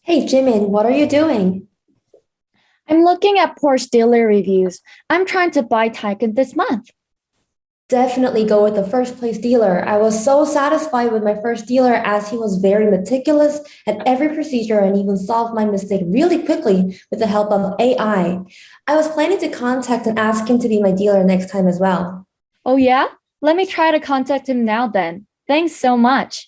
Hey Jimin, what are you doing? I'm looking at Porsche dealer reviews. I'm trying to buy Taycan this month. Definitely go with the first place dealer. I was so satisfied with my first dealer as he was very meticulous at every procedure and even solved my mistake really quickly with the help of AI. I was planning to contact and ask him to be my dealer next time as well. Oh, yeah? Let me try to contact him now then. Thanks so much.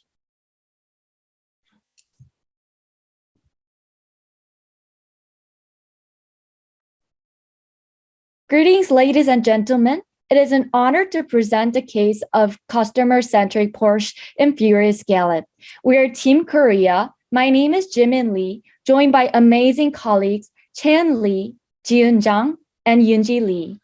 Greetings, ladies and gentlemen. It is an honor to present the case of customer-centric Porsche in Furious Gallop. We are Team Korea. My name is Jimin Lee, joined by amazing colleagues Chan Lee, Jiun Zhang, and Yunji Lee.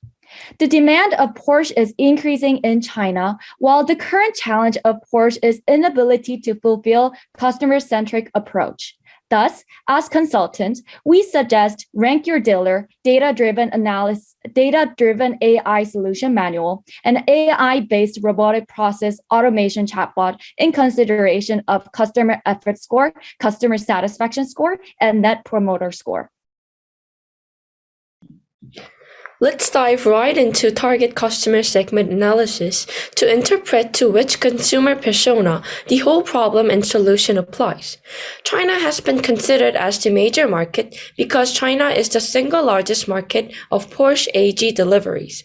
The demand of Porsche is increasing in China, while the current challenge of Porsche is inability to fulfill customer-centric approach. Thus, as consultants, we suggest Rank Your Dealer, data-driven analysis, data-driven AI solution manual, and AI-based robotic process automation chatbot in consideration of customer effort score, customer satisfaction score, and net promoter score. Let's dive right into target customer segment analysis to interpret to which consumer persona the whole problem and solution applies. China has been considered as the major market because China is the single largest market of Porsche AG deliveries.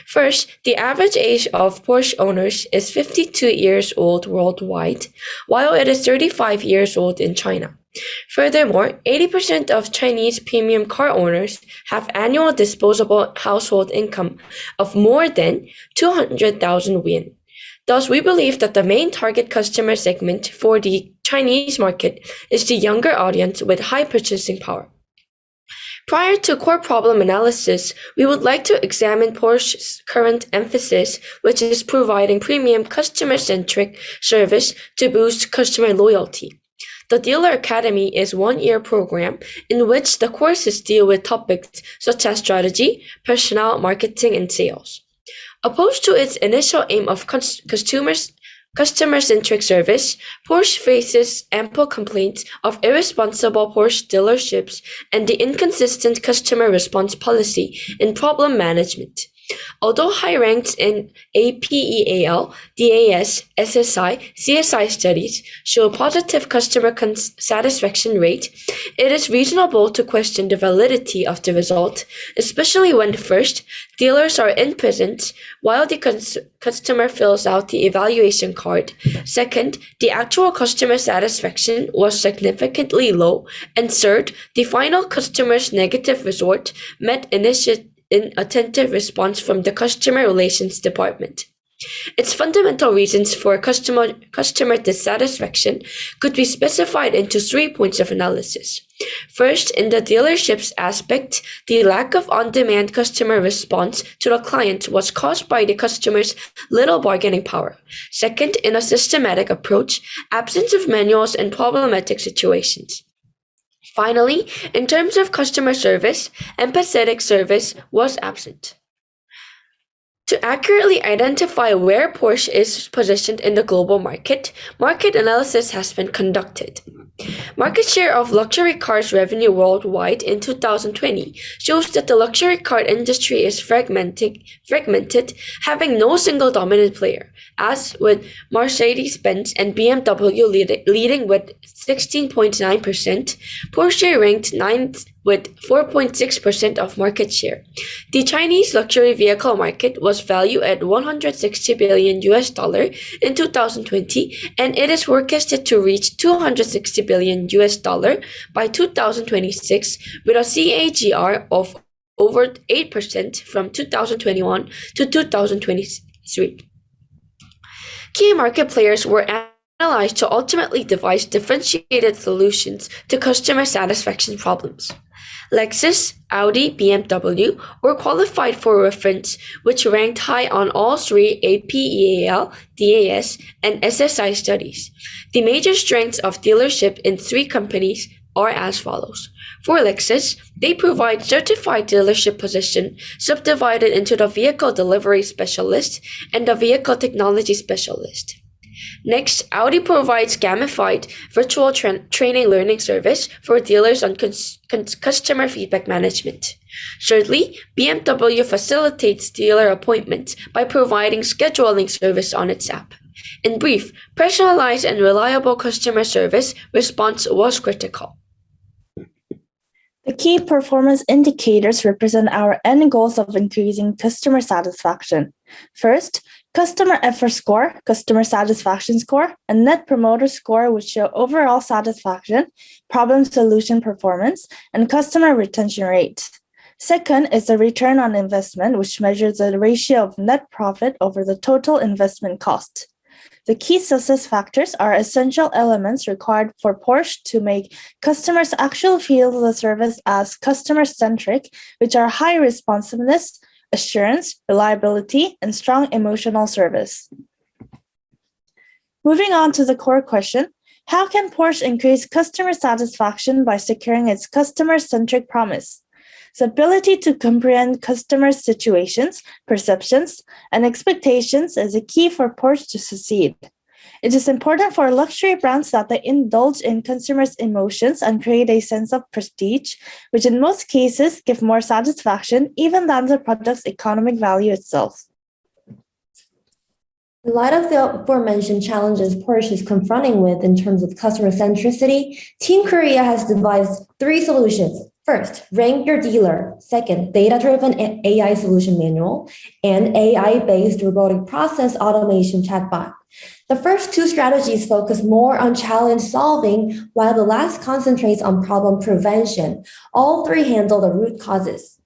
First, the average age of Porsche owners is 52 years old worldwide, while it is 35 years old in China. Furthermore, 80% of Chinese premium car owners have annual disposable household income of more than 200,000 yuan. Thus, we believe that the main target customer segment for the Chinese market is the younger audience with high purchasing power. Prior to core problem analysis, we would like to examine Porsche's current emphasis, which is providing premium customer-centric service to boost customer loyalty. The Dealer Academy is a one-year program in which the courses deal with topics such as strategy, personnel, marketing, and sales. Opposed to its initial aim of customer-centric service, Porsche faces ample complaints of irresponsible Porsche dealerships and the inconsistent customer response policy in problem management. Although high ranks in APEAL, DAS, SSI, CSI studies show positive customer satisfaction rate, it is reasonable to question the validity of the result, especially when first, dealers are in present while the customer fills out the evaluation card. Second, the actual customer satisfaction was significantly low. And third, the final customer's negative result met inattentive response from the customer relations department. Its fundamental reasons for customer dissatisfaction could be specified into 3 points of analysis. First, in the dealership's aspect, the lack of on-demand customer response to the client was caused by the customer's little bargaining power. Second, in a systematic approach, absence of manuals and problematic situations. Finally, in terms of customer service, empathetic service was absent. To accurately identify where Porsche is positioned in the global market analysis has been conducted. Market share of luxury cars revenue worldwide in 2020 shows that the luxury car industry is fragmented, having no single dominant player, as with Mercedes-Benz and BMW leading with 16.9%, Porsche ranked ninth with 4.6% of market share. The Chinese luxury vehicle market was valued at 160 billion US dollar in 2020, and it is forecasted to reach 260 billion US dollar by 2026 with a CAGR of over 8% from 2021 to 2023. Key market players were analyzed to ultimately devise differentiated solutions to customer satisfaction problems. Lexus, Audi, BMW were qualified for reference, which ranked high on all three APEAL, DAS, and SSI studies. The major strengths of dealership in three companies are as follows. For Lexus, they provide certified dealership position subdivided into the vehicle delivery specialist and the vehicle technology specialist. Next, Audi provides gamified virtual training learning service for dealers on customer feedback management. Thirdly, BMW facilitates dealer appointments by providing scheduling service on its app. In brief, personalized and reliable customer service response was critical. The key performance indicators represent our end goals of increasing customer satisfaction. First, customer effort score, customer satisfaction score, and net promoter score, which show overall satisfaction, problem solution performance, and customer retention rate. Second is the return on investment, which measures the ratio of net profit over the total investment cost. The key success factors are essential elements required for Porsche to make customers actually feel the service as customer-centric, which are high responsiveness, assurance, reliability, and strong emotional service. Moving on to the core question, how can Porsche increase customer satisfaction by securing its customer-centric promise? The ability to comprehend customers' situations, perceptions, and expectations is a key for Porsche to succeed. It is important for luxury brands that they indulge in consumers' emotions and create a sense of prestige, which in most cases give more satisfaction even than the product's economic value itself. In light of the aforementioned challenges Porsche is confronting with in terms of customer centricity, Team Korea has devised 3 solutions. First, rank your dealer. Second, data-driven AI solution manual, and AI-based robotic process automation chatbot. The first 2 strategies focus more on challenge solving, while the last concentrates on problem prevention. All 3 handle the root causes.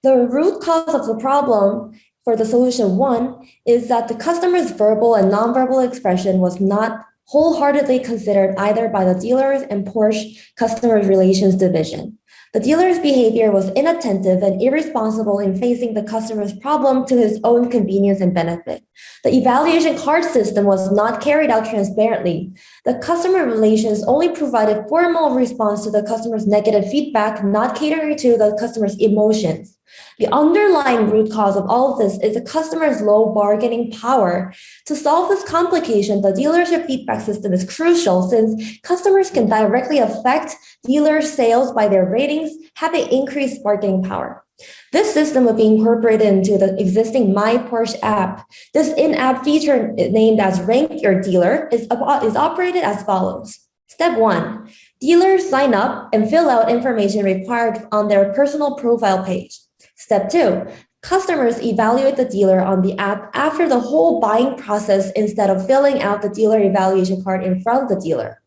The root cause of the problem for the solution 1 is that the customer's verbal and nonverbal expression was not wholeheartedly considered either by the dealers and Porsche Customer Relations Division. The dealer's behavior was inattentive and irresponsible in facing the customer's problem to his own convenience and benefit. The evaluation card system was not carried out transparently. The customer relations only provided formal response to the customer's negative feedback, not catering to the customer's emotions. The underlying root cause of all of this is the customer's low bargaining power. To solve this complication, the dealership feedback system is crucial since customers can directly affect dealer sales by their ratings, having increased bargaining power. This system will be incorporated into the existing My Porsche app. This in-app feature named as Rank Your Dealer is operated as follows. Step 1, dealers sign up and fill out information required on their personal profile page. Step 2, customers evaluate the dealer on the app after the whole buying process instead of filling out the dealer evaluation card in front of the dealer.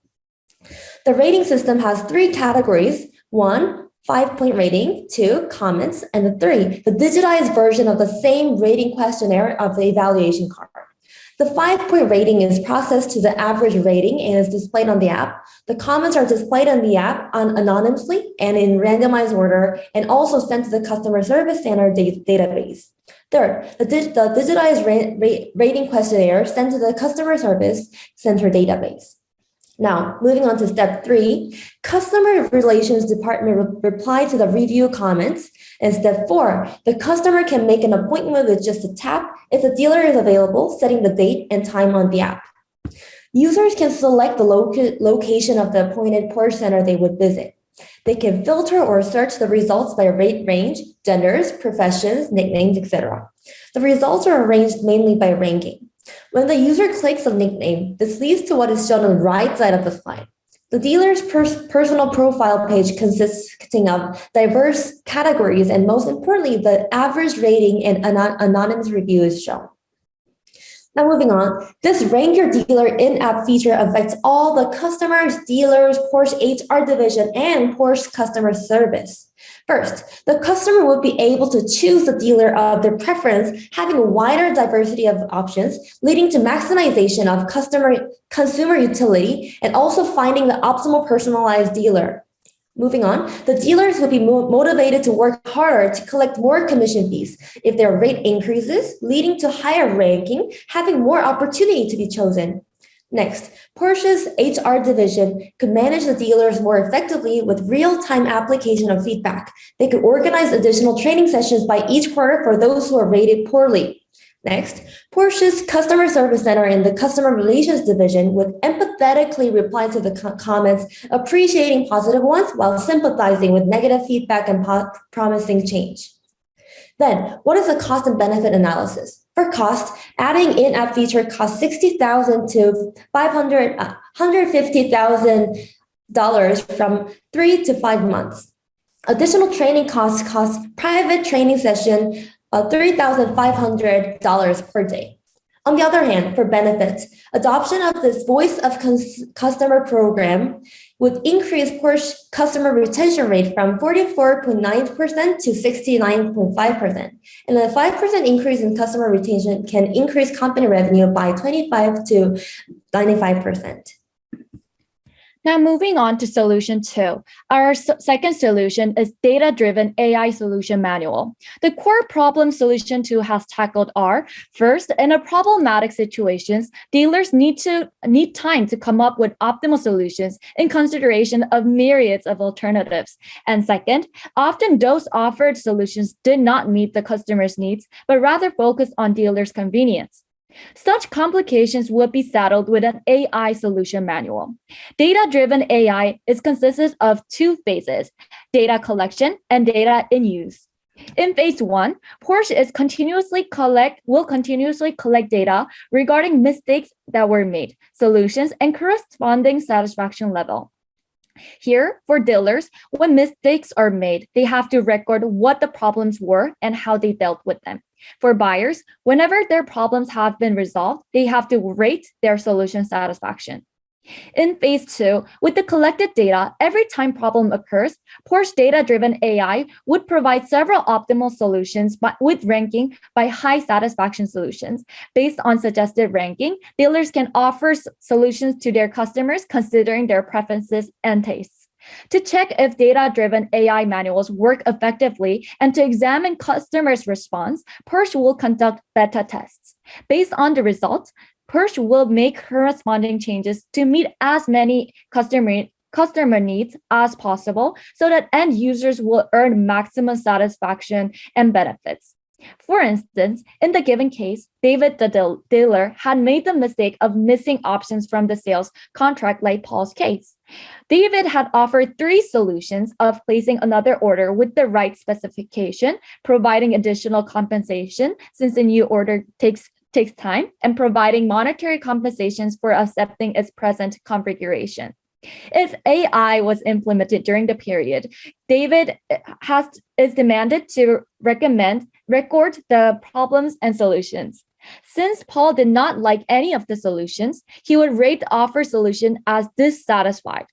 The rating system has 3 categories. 1, 5-point rating, 2, comments, and 3, the digitized version of the same rating questionnaire of the evaluation card. The 5-point rating is processed to the average rating and is displayed on the app. The comments are displayed on the app anonymously and in randomized order and also sent to the customer service center database. Third, the digitized rating questionnaire sent to the customer service center database. Now, moving on to step 3, customer relations department reply to the review comments. And step 4, the customer can make an appointment with just a tap if the dealer is available, setting the date and time on the app. Users can select the location of the appointed Porsche center they would visit. They can filter or search the results by rate range, genders, professions, nicknames, etc. The results are arranged mainly by ranking. When the user clicks a nickname, this leads to what is shown on the right side of the slide. The dealer's personal profile page consisting of diverse categories, and most importantly, the average rating and anonymous review is shown. Now moving on, this Rank Your Dealer in-app feature affects all the customers, dealers, Porsche HR division, and Porsche customer service. First, the customer will be able to choose the dealer of their preference, having a wider diversity of options, leading to maximization of consumer utility, and also finding the optimal personalized dealer. Moving on, the dealers will be motivated to work harder to collect more commission fees if their rate increases, leading to higher ranking, having more opportunity to be chosen. Next, Porsche's HR division could manage the dealers more effectively with real-time application of feedback. They could organize additional training sessions by each quarter for those who are rated poorly. Next, Porsche's customer service center in the customer relations division would empathetically reply to the comments, appreciating positive ones while sympathizing with negative feedback and promising change. Then, what is the cost and benefit analysis? For cost, adding in-app feature costs $60,000 to $150,000 from 3 to 5 months. Additional training cost private training session $3,500 per day. On the other hand, for benefits, adoption of this voice of customer program would increase Porsche customer retention rate from 44.9% to 69.5%. And a 5% increase in customer retention can increase company revenue by 25 to 95%. Now, moving on to solution 2. Our second solution is data-driven AI solution manual. The core problem solution 2 has tackled are, first, in a problematic situations, dealers need time to come up with optimal solutions in consideration of myriads of alternatives. And second, often those offered solutions did not meet the customer's needs, but rather focused on dealers' convenience. Such complications would be settled with an AI solution manual. Data-driven AI is consisted of 2 phases, data collection and data in use. In phase 1, Porsche will continuously collect data regarding mistakes that were made, solutions, and corresponding satisfaction level. Here, for dealers, when mistakes are made, they have to record what the problems were and how they dealt with them. For buyers, whenever their problems have been resolved, they have to rate their solution satisfaction. In phase 2, with the collected data, every time problem occurs, Porsche data-driven AI would provide several optimal solutions with ranking by high satisfaction solutions. Based on suggested ranking, dealers can offer solutions to their customers considering their preferences and tastes. To check if data-driven AI manuals work effectively and to examine customers' response, Porsche will conduct beta tests. Based on the results, Porsche will make corresponding changes to meet as many customer needs as possible so that end users will earn maximum satisfaction and benefits. For instance, in the given case, David the dealer had made the mistake of missing options from the sales contract like Paul's case. David had offered 3 solutions of placing another order with the right specification, providing additional compensation since the new order takes time, and providing monetary compensations for accepting its present configuration. If AI was implemented during the period, David is demanded to record the problems and solutions. Since Paul did not like any of the solutions, he would rate the offer solution as dissatisfied.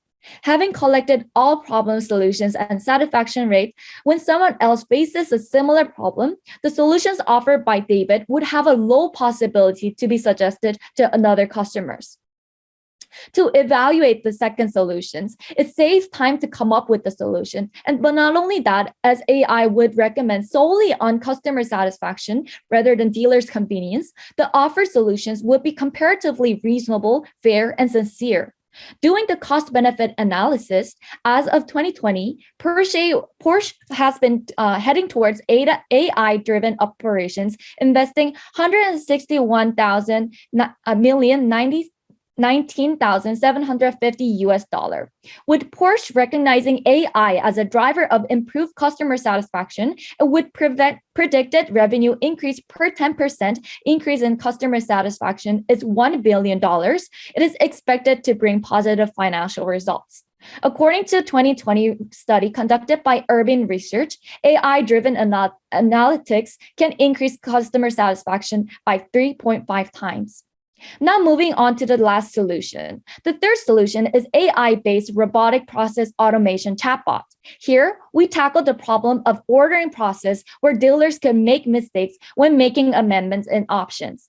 Having collected all problem solutions and satisfaction rate, when someone else faces a similar problem, the solutions offered by David would have a low possibility to be suggested to another customers. To evaluate the second solutions, it saves time to come up with the solution. But not only that, as AI would recommend solely on customer satisfaction rather than dealer's convenience, the offered solutions would be comparatively reasonable, fair, and sincere. Doing the cost-benefit analysis, as of 2020, Porsche has been heading towards AI-driven operations, investing $161,000 million 19,750 US dollar. With Porsche recognizing AI as a driver of improved customer satisfaction, it would predicted revenue increase per 10% increase in customer satisfaction is $1 billion. It is expected to bring positive financial results. According to a 2020 study conducted by Urban Research, AI-driven analytics can increase customer satisfaction by 3.5 times. Now moving on to the last solution. The third solution is AI-based robotic process automation chatbot. Here, we tackle the problem of ordering process where dealers can make mistakes when making amendments in options.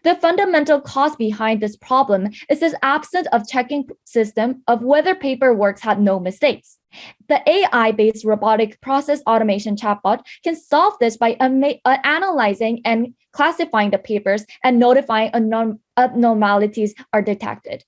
The fundamental cause behind this problem is this absence of checking system of whether paperwork had no mistakes. The AI-based robotic process automation chatbot can solve this by analyzing and classifying the papers and notifying abnormalities are detected.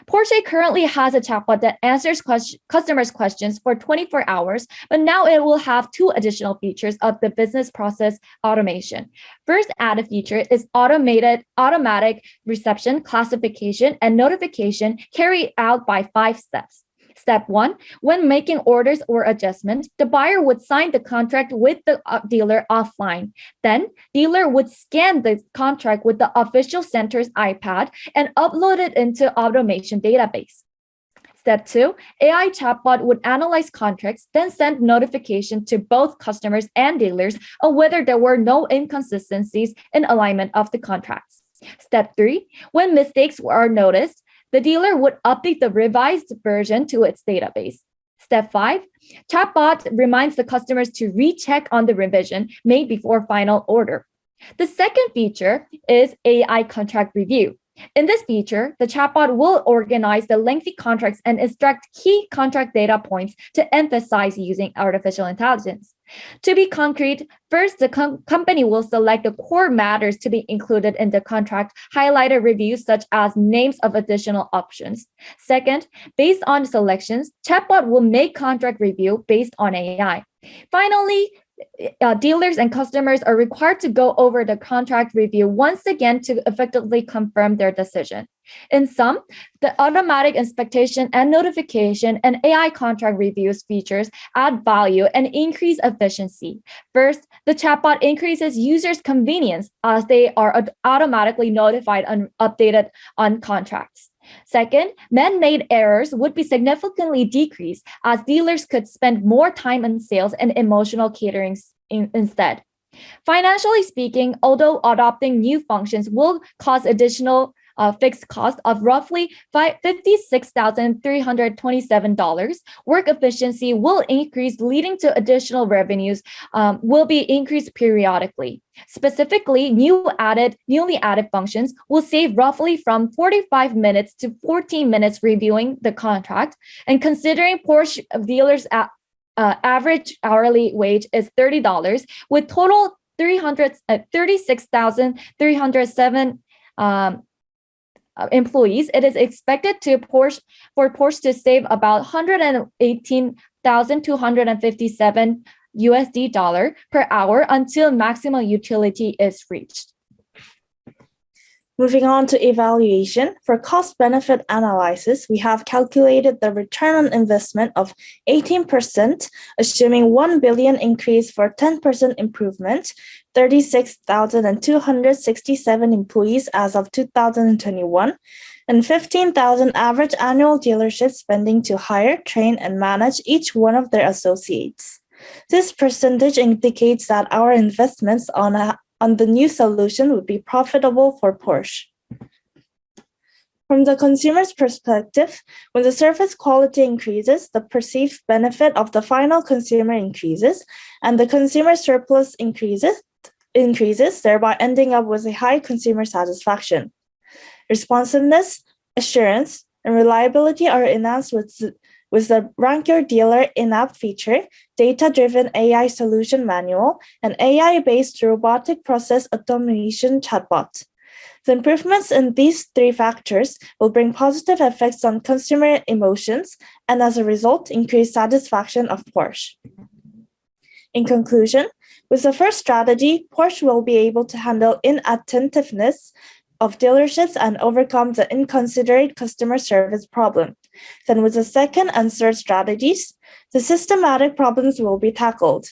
Porsche currently has a chatbot that answers customers' questions for 24 hours, but now it will have two additional features of the business process automation. First added feature is automatic reception, classification, and notification carried out by 5 steps. Step 1, when making orders or adjustments, the buyer would sign the contract with the dealer offline. Then, dealer would scan the contract with the official center's iPad and upload it into automation database. Step 2, AI chatbot would analyze contracts, then send notification to both customers and dealers on whether there were no inconsistencies in alignment of the contracts. Step 3, when mistakes are noticed, the dealer would update the revised version to its database. Step 5, chatbot reminds the customers to recheck on the revision made before final order. The second feature is AI contract review. In this feature, the chatbot will organize the lengthy contracts and extract key contract data points to emphasize using artificial intelligence. To be concrete, first, the company will select the core matters to be included in the contract, highlighted reviews such as names of additional options. Second, based on selections, chatbot will make contract review based on AI. Finally, dealers and customers are required to go over the contract review once again to effectively confirm their decision. In sum, the automatic inspection and notification and AI contract reviews features add value and increase efficiency. First, the chatbot increases users' convenience as they are automatically notified and updated on contracts. Second, man-made errors would be significantly decreased as dealers could spend more time on sales and emotional catering instead. Financially speaking, although adopting new functions will cause additional fixed cost of roughly $56,327, work efficiency will increase, leading to additional revenues will be increased periodically. Specifically, newly added functions will save roughly from 45 minutes to 14 minutes reviewing the contract. And considering Porsche dealers' average hourly wage is $30, with total 36,307 employees, it is expected for Porsche to save about $118,257 per hour until maximum utility is reached. Moving on to evaluation, for cost-benefit analysis, we have calculated the return on investment of 18%, assuming 1 billion increase for 10% improvement, 36,267 employees as of 2021, and 15,000 average annual dealership spending to hire, train, and manage each one of their associates. This percentage indicates that our investments on the new solution would be profitable for Porsche. From the consumer's perspective, when the service quality increases, the perceived benefit of the final consumer increases, and the consumer surplus increases, thereby ending up with a high consumer satisfaction. Responsiveness, assurance, and reliability are enhanced with the Rank Your Dealer in-app feature, data-driven AI solution manual, and AI-based robotic process automation chatbot. The improvements in these three factors will bring positive effects on consumer emotions and, as a result, increase satisfaction of Porsche. In conclusion, with the first strategy, Porsche will be able to handle inattentiveness of dealerships and overcome the inconsiderate customer service problem. Then with the second and third strategies, the systematic problems will be tackled.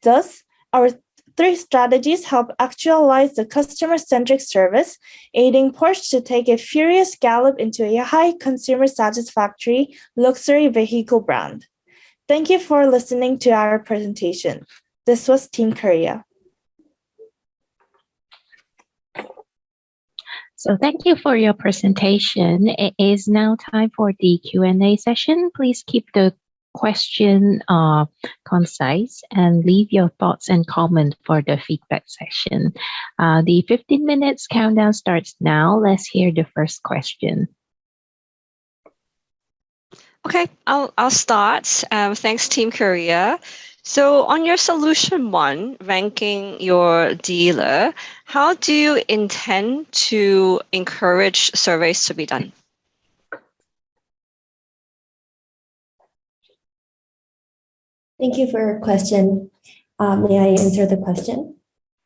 Thus, our three strategies help actualize the customer-centric service, aiding Porsche to take a furious gallop into a high consumer satisfactory luxury vehicle brand. Thank you for listening to our presentation. This was Team Korea. So thank you for your presentation. It is now time for the Q&A session. Please keep the question concise and leave your thoughts and comments for the feedback session. The 15 minutes countdown starts now. Let's hear the first question. Okay, I'll start. Thanks, Team Korea. So on your solution one, ranking your dealer, how do you intend to encourage surveys to be done? Thank you for your question. May I answer the question?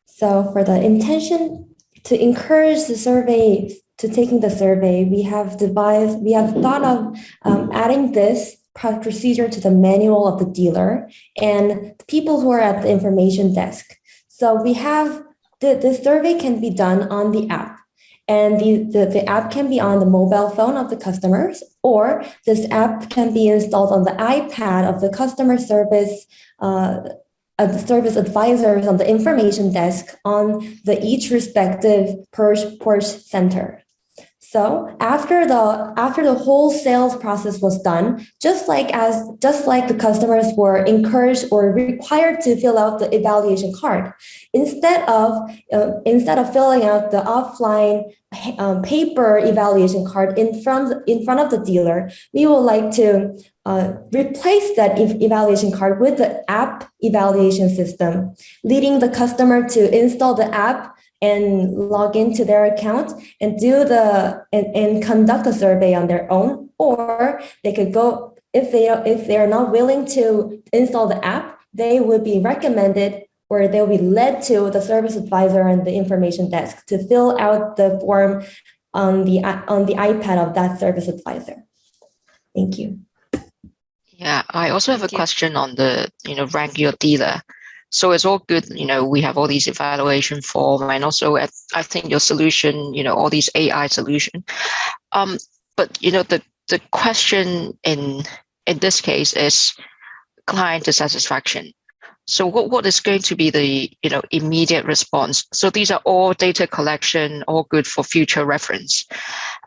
So for the intention to encourage the survey, to taking the survey, we have thought of adding this procedure to the manual of the dealer and the people who are at the information desk. So we have the survey can be done on the app. And the app can be on the mobile phone of the customers, or this app can be installed on the iPad of the customer service the service advisors on the information desk on the each respective Porsche center. So after the whole sales process was done, just like the customers were encouraged or required to fill out the evaluation card, instead of filling out the offline paper evaluation card in front of the dealer, we would like to replace that evaluation card with the app evaluation system, leading the customer to install the app and log into their account and and conduct a survey on their own, or they could go if they are not willing to install the app, they would be recommended or they'll be led to the service advisor and the information desk to fill out the form on the iPad of that service advisor. Thank you. Yeah, I also have a question on the, rank your dealer. So it's all good, we have all these evaluation form and also I think your solution, all these AI solution. But, the question in this case is client dissatisfaction. So what is going to be the, immediate response? So these are all data collection, all good for future reference.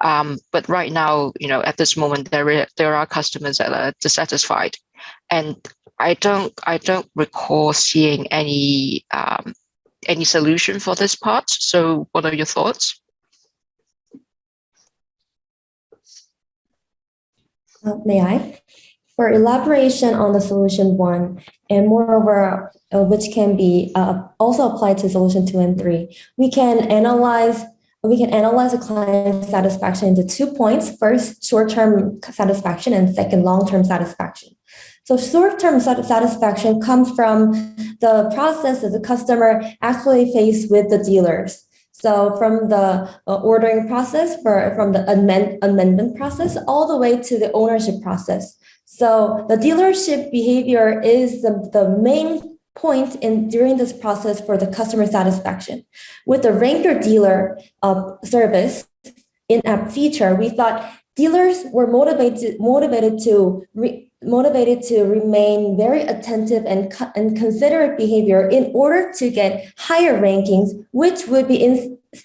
But right now, at this moment, there are customers that are dissatisfied, and I don't recall seeing any solution for this part. So what are your thoughts? May I? For elaboration on the solution 1, and moreover, which can be also applied to solution 2 and 3, we can analyze the client satisfaction into 2 points. First, short-term satisfaction, and second, long-term satisfaction. So short-term satisfaction comes from the process that the customer actually faced with the dealers. So from the ordering process, from the amendment process, all the way to the ownership process. So the dealership behavior is the main point during this process for the customer satisfaction. With the Rank Your Dealer service in-app feature, we thought dealers were motivated to remain very attentive and considerate behavior in order to get higher rankings, which would be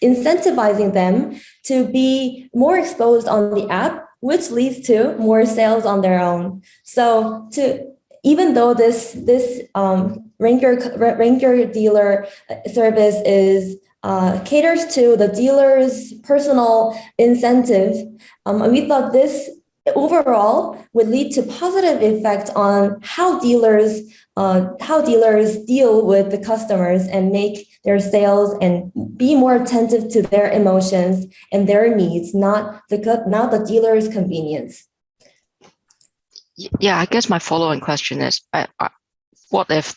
incentivizing them to be more exposed on the app, which leads to more sales on their own. So even though this Rank Your Dealer service is caters to the dealer's personal incentive, we thought this overall would lead to positive effects on how dealers deal with the customers and make their sales and be more attentive to their emotions and their needs, not the dealer's convenience. Yeah, I guess my following question is, what if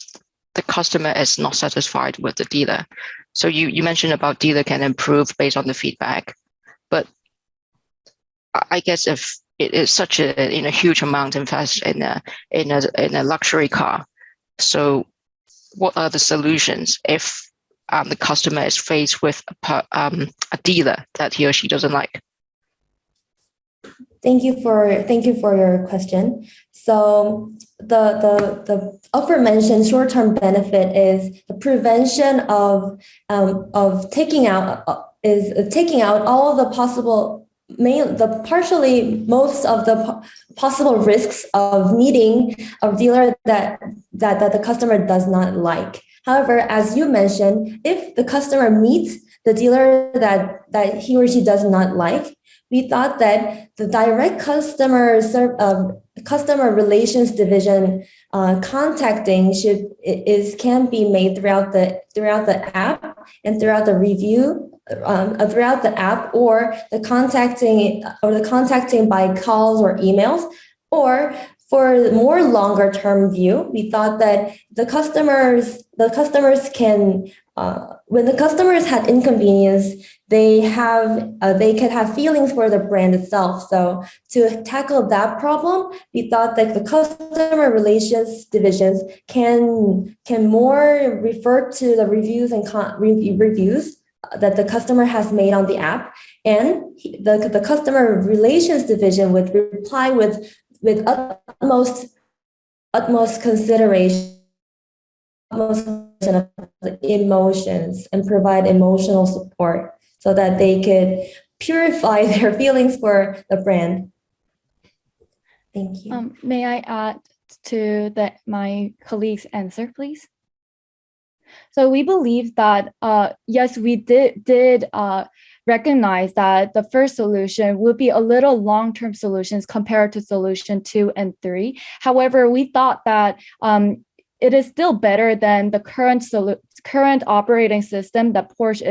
the customer is not satisfied with the dealer? So you mentioned about dealer can improve based on the feedback, but I guess if it is such a huge amount invested in a luxury car, so what are the solutions if the customer is faced with a dealer that he or she doesn't like? Thank you for your question. So the aforementioned short-term benefit is the prevention of taking out all of the possible most of the possible risks of meeting a dealer that the customer does not like. However, as you mentioned, if the customer meets the dealer that he or she does not like, we thought that the direct customer customer relations division contacting can be made throughout the app and throughout the review throughout the app, or the contacting by calls or emails. Or for the more longer term view, we thought that the customers can when the customers had inconvenience, they could have feelings for the brand itself. So to tackle that problem, we thought that the customer relations divisions can more refer to the reviews and reviews that the customer has made on the app, and the customer relations division would reply with utmost consideration of the emotions and provide emotional support so that they could purify their feelings for the brand. Thank you. May I add to my colleague's answer, please? So we believe that, yes, we did recognize that the first solution would be a little long-term solutions compared to solution 2 and 3. However, we thought that it is still better than the current operating system that Porsche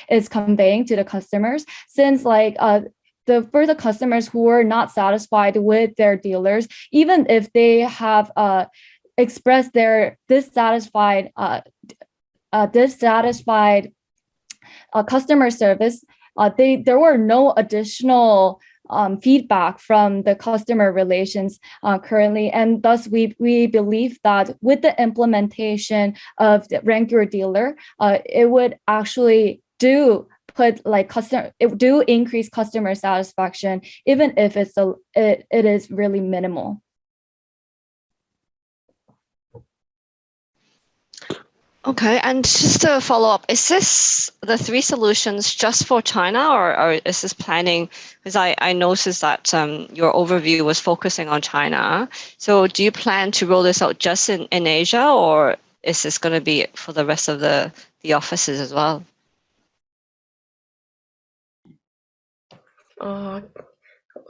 is conveying to the customers, since for the customers who are not satisfied with their dealers, even if they have express their dissatisfied customer service, there were no additional feedback from the customer relations currently, and thus we believe that with the implementation of the Rank Your Dealer, it would actually increase customer satisfaction, even if it is really minimal. Okay, and just to follow up, is this the 3 solutions just for China, or is this planning? Because I noticed that your overview was focusing on China. So do you plan to roll this out just in Asia, or is this going to be for the rest of the offices as well?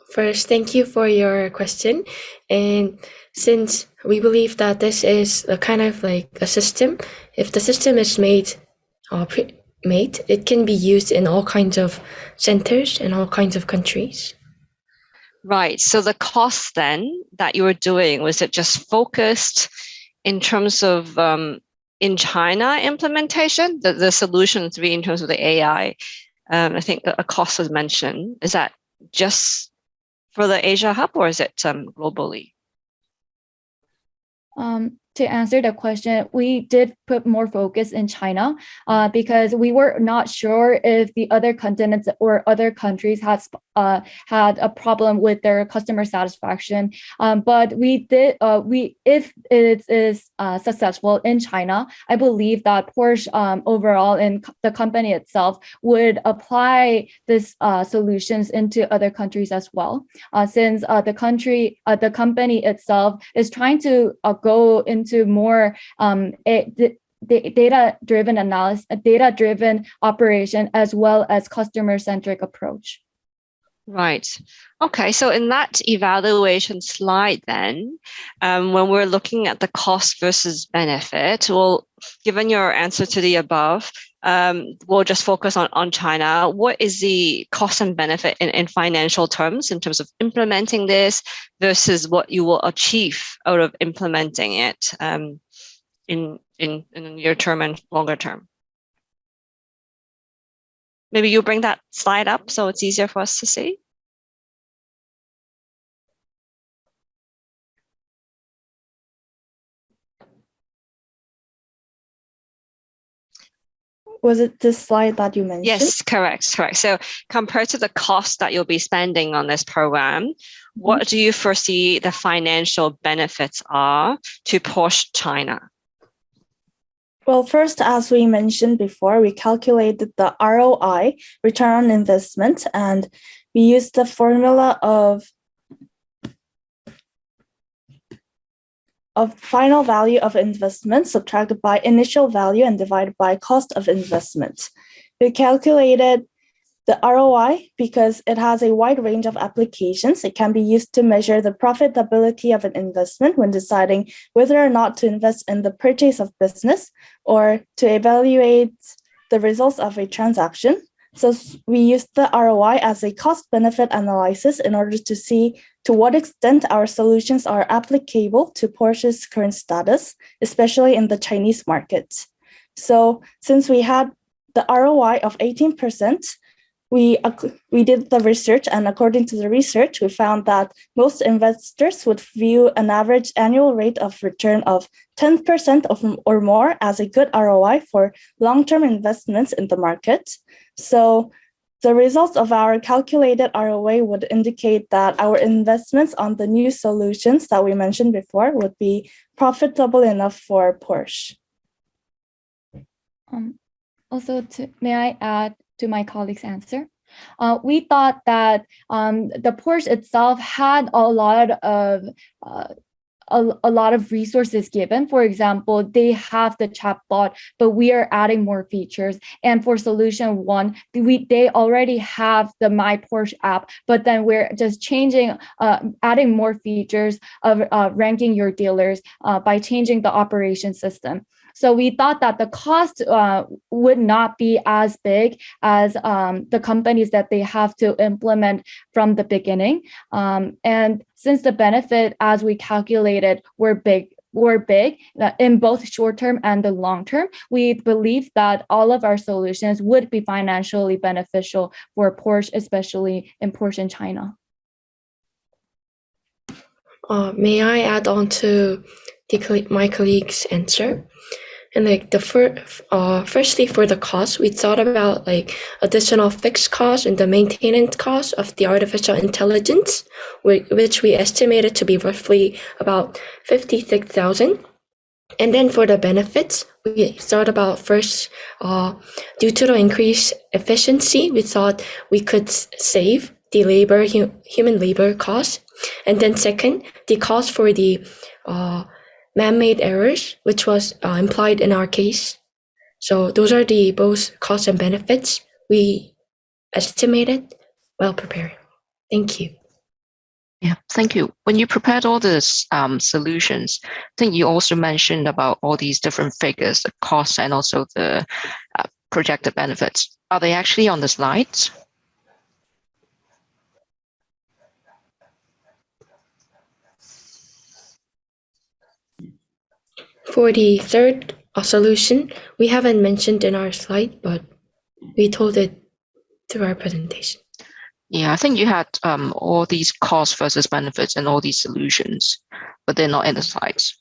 First, thank you for your question. And since we believe that this is a kind of like a system, if the system is made, it can be used in all kinds of centers and all kinds of countries. Right. So the cost then that you were doing, was it just focused in terms of in China implementation, the solution 3 in terms of the AI? I think a cost was mentioned. Is that just for the Asia hub, or is it globally? To answer the question, we did put more focus in China because we were not sure if the other continents or other countries had a problem with their customer satisfaction. But we did. If it is successful in China, I believe that Porsche overall and the company itself would apply this solutions into other countries as well. Since the company itself is trying to go into more data-driven analysis, data-driven operation, as well as customer-centric approach. Right. Okay. So in that evaluation slide, then, when we're looking at the cost versus benefit, well, given your answer to the above, we'll just focus on China. What is the cost and benefit in financial terms, in terms of implementing this versus what you will achieve out of implementing it in near term and longer term? Maybe you bring that slide up so it's easier for us to see. Was it this slide that you mentioned? Yes, correct. So compared to the cost that you'll be spending on this program, what do you foresee the financial benefits are to Porsche China? Well, first, as we mentioned before, we calculated the ROI, return on investment, and we used the formula of final value of investment subtracted by initial value and divided by cost of investment. We calculated The ROI, because it has a wide range of applications, it can be used to measure the profitability of an investment when deciding whether or not to invest in the purchase of business or to evaluate the results of a transaction. So we use the ROI as a cost-benefit analysis in order to see to what extent our solutions are applicable to Porsche's current status, especially in the Chinese market. So since we had the ROI of 18%, we did the research, and according to the research, we found that most investors would view an average annual rate of return of 10% or more as a good ROI for long-term investments in the market. So the results of our calculated ROI would indicate that our investments on the new solutions that we mentioned before would be profitable enough for Porsche. Also, may I add to my colleague's answer? We thought that the Porsche itself had a lot of resources given. For example, they have the chatbot, but we are adding more features. And for solution one, they already have the My Porsche app, but then we're just changing, adding more features of ranking your dealers by changing the operation system. So we thought that the cost would not be as big as the companies that they have to implement from the beginning. And since the benefit, as we calculated, were big in both short term and the long term, we believe that all of our solutions would be financially beneficial for Porsche, especially in Porsche in China. May I add on to my colleague's answer? And firstly, for the cost, we thought about additional fixed costs and the maintenance cost of the artificial intelligence, which we estimated to be roughly about 56,000. And then for the benefits, we thought about first, due to the increased efficiency, we thought we could save the human labor costs. And then second, the cost for the man-made errors, which was implied in our case. So those are the both costs and benefits we estimated, well prepared. Thank you. Yeah, thank you. When you prepared all these solutions, I think you also mentioned about all these different figures, the costs and also the projected benefits. Are they actually on the slides? For the third solution, we haven't mentioned in our slide, but we told it through our presentation. Yeah, I think you had all these costs versus benefits and all these solutions, but they're not in the slides.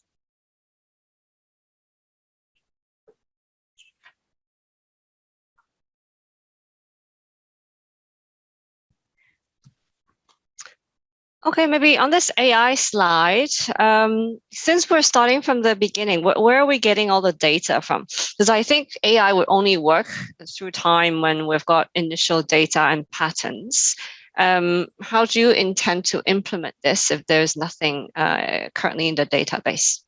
Okay, maybe on this AI slide, since we're starting from the beginning, where are we getting all the data from? Because I think AI would only work through time when we've got initial data and patterns. How do you intend to implement this if there's nothing currently in the database?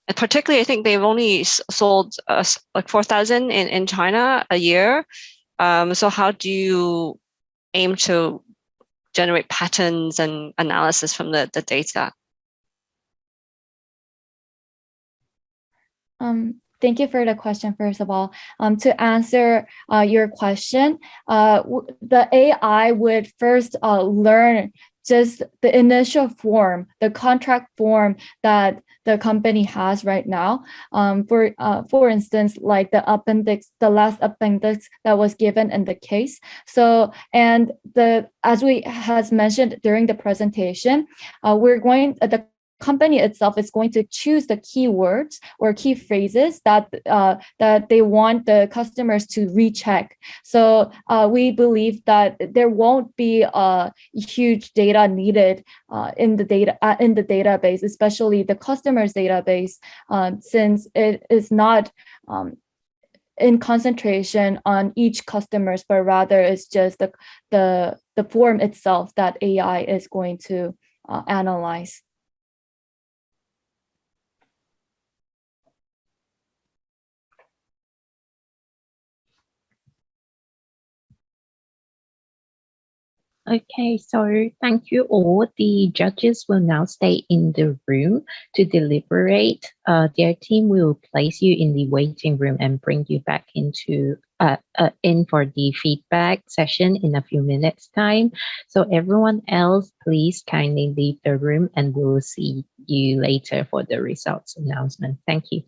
And particularly, I think they've only sold like 4,000 in China a year. So how do you aim to generate patterns and analysis from the data? Thank you for the question, first of all. To answer your question, the AI would first learn just the initial form, the contract form that the company has right now. For instance, like the last appendix that was given in the case. So, and as we has mentioned during the presentation, the company itself is going to choose the keywords or key phrases that they want the customers to recheck. So we believe that there won't be huge data needed in the database, especially the customer's database, since it is not in concentration on each customers, but rather it's just the form itself that AI is going to analyze. Okay, so thank you all. The judges will now stay in the room to deliberate. Their team will place you in the waiting room and bring you back in for the feedback session in a few minutes' time. So everyone else, please kindly leave the room, and we'll see you later for the results announcement. Thank you.